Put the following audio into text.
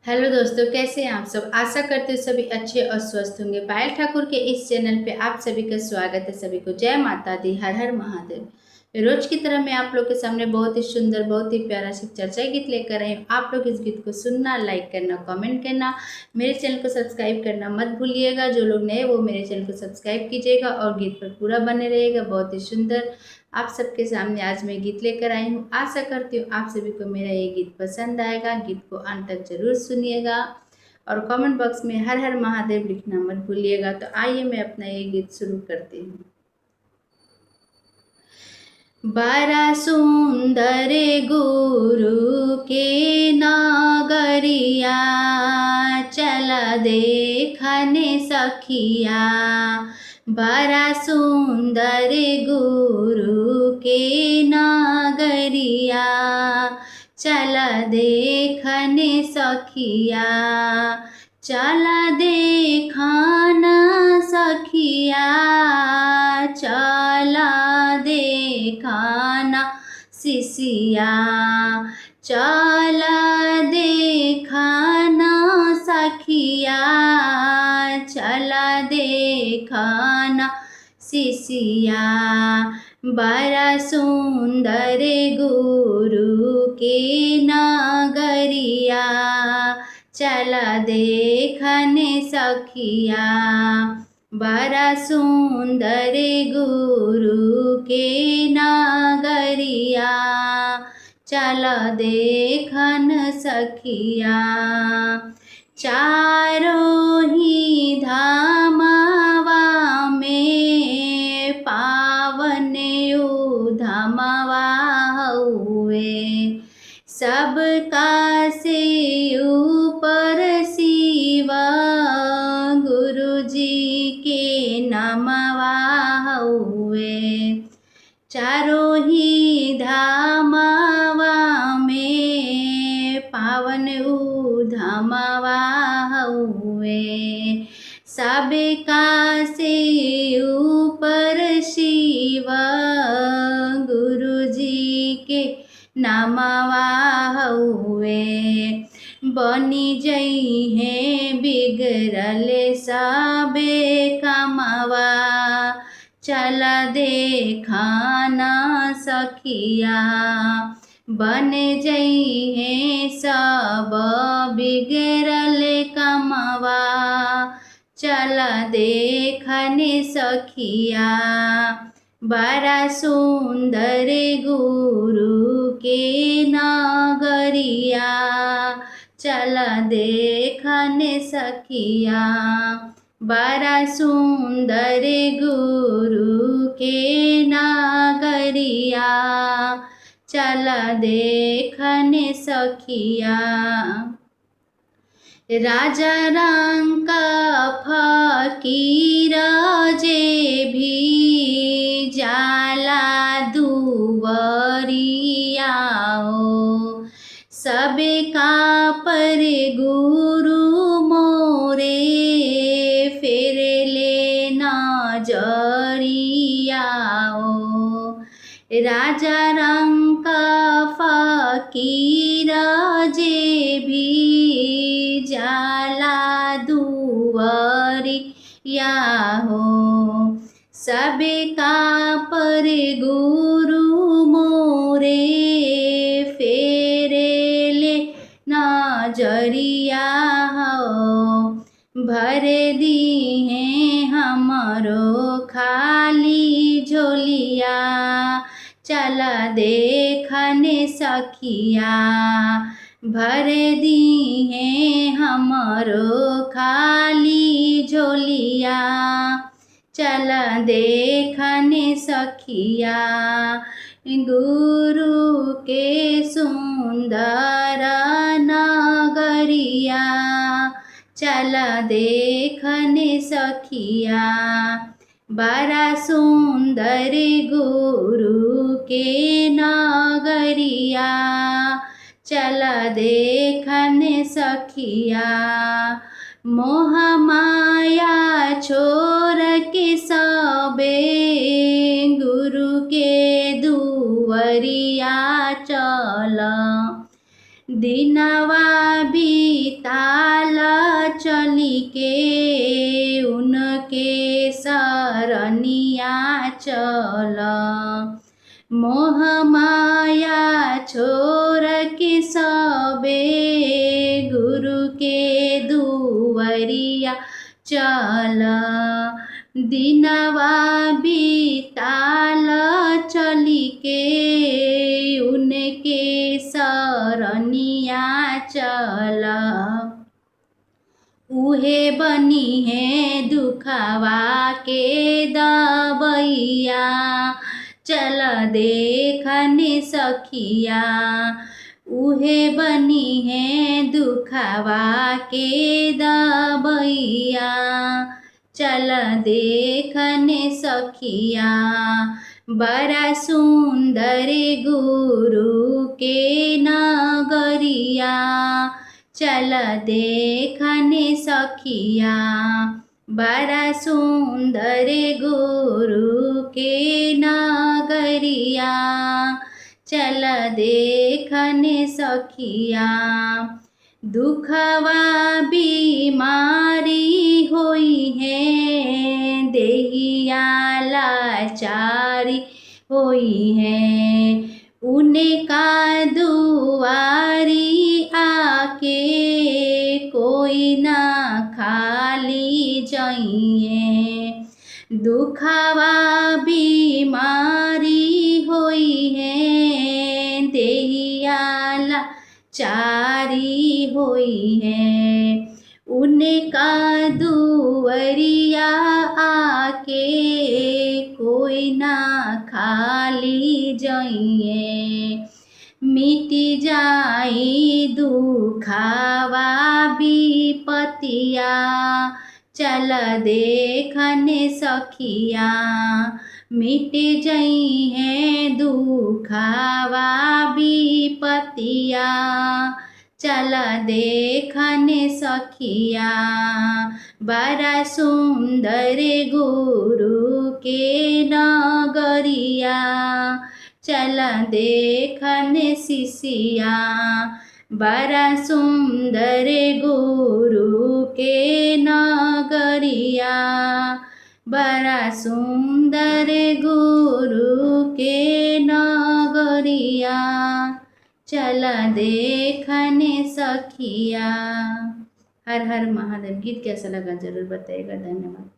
Hello दोस्तों, कैसे हैं आप सब। आशा करते हो सभी अच्छे और स्वस्थ होंगे। पायल ठाकुर के इस चैनल पे आप सभी का स्वागत है। सभी को जय माता दी, हर हर महादेव। रोज की तरह मैं आप लोग के सामने बहुत ही सुंदर, बहुत ही प्यारा सी चर्चा गीत लेकर आई हूँ। आप लोग इस गीत को सुनना, लाइक करना, कमेंट करना, मेरे चैनल को सब्सक्राइब करना मत भूलिएगा। जो लोग नए वो मेरे चैनल को सब्सक्राइब कीजिएगा और गीत पर पूरा बने रहेगा। बहुत ही सुंदर आप सबके सामने आज मैं गीत लेकर आई हूँ। आशा करती हूँ आप सभी को मेरा ये गीत पसंद आएगा। गीत को अंत तक जरूर सुनिएगा और कमेंट बॉक्स में हर हर महादेव लिखना मत भूलिएगा। तो आइए मैं अपना ये गीत शुरू करती हूँ। बड़ा सुंदर गुरु के नगरिया, चल देखने सखिया। बड़ा सुंदर गुरु के नगरिया, चल देखने सखिया। चल देखना सखिया, चल देखना सिसिया। चल देखना सखिया, चल देखना सिसिया। बड़ा सुंदर गुरु के नगरिया, चल देखने सखिया। बड़ा सुंदर गुरु के नगरिया, चल देखन सखिया। चारों ही धामवा में पावन धामवा हुए। सबका से ऊपर शिव गुरु जी के नामवा हुए। चारों ही धामवा में पावन धामवा हुए। सबका से ऊपर शिव गुरु जी के नामवा हुए। बनी जई है बिगड़ल सबे कामवा, चल देखना सखिया। बन जई है सब बिगड़ल कामवा, चल देखने सखिया। बड़ा सुंदर गुरु के नगरिया, चल देखने सखिया। बड़ा सुंदर गुरु के नगरिया, चल देखने सखिया। राजा रंग फकीर जे भी जाला दुवरिया हो। सबका पर गुरु मोरे फेर ले नजरिया हो। राजा रंग फकीर जे भी जाला दुवरिया हो। सबका पर गुरु मोरे फेरे ले नजरिया हो। भर दी है हमरो खाली झोलिया, चल देखने सखिया। भर दी है हमरो खाली झोलिया, चल देखने सखिया। गुरु के सुंदर नगरिया, चल देखने सखिया। बड़ा सुंदर गुरु के नगरिया, चल देखने सखिया। मोह माया छोड़ के सबे गुरु के दुवरिया चल। दिनवा बीत बीताला चली के उनके सरनिया चल। मोह माया छोड़ के सबे गुरु के दुवरिया चल। दिनवा बीताल चली के उनके सरनिया चल। उहे बनी है दुखवा के दबैया, चल देखने सखिया। उहे बनी है दुखवा के दबैया, चल देखने सखिया। बड़ा सुंदर गुरु के नगरिया, चल देखने सखिया। बड़ा सुंदर गुरु के नगरिया, चल देखने सखिया। दुखवा बीमारी होई है, देहिया लाचारी होई है। उनका दुआरी आके कोई ना खाली जाइए। दुखवा बीमारी होई है, देहिया लाचारी होई है। उनका दुवरिया आके कोई ना खाली जाइए। मिटी जाई दुखावा विपतिया, चल देखने सखिया। मिट जाई है दुखावा विपतिया, चल देखने सखिया। बड़ा सुंदर गुरु के नगरिया, चल देखने शिष्या। बड़ा सुंदर गुरु के नगरिया, बड़ा सुंदर गुरु के नगरिया, चल देखने सखिया। हर हर महादेव। गीत कैसा लगा जरूर बताइएगा। धन्यवाद।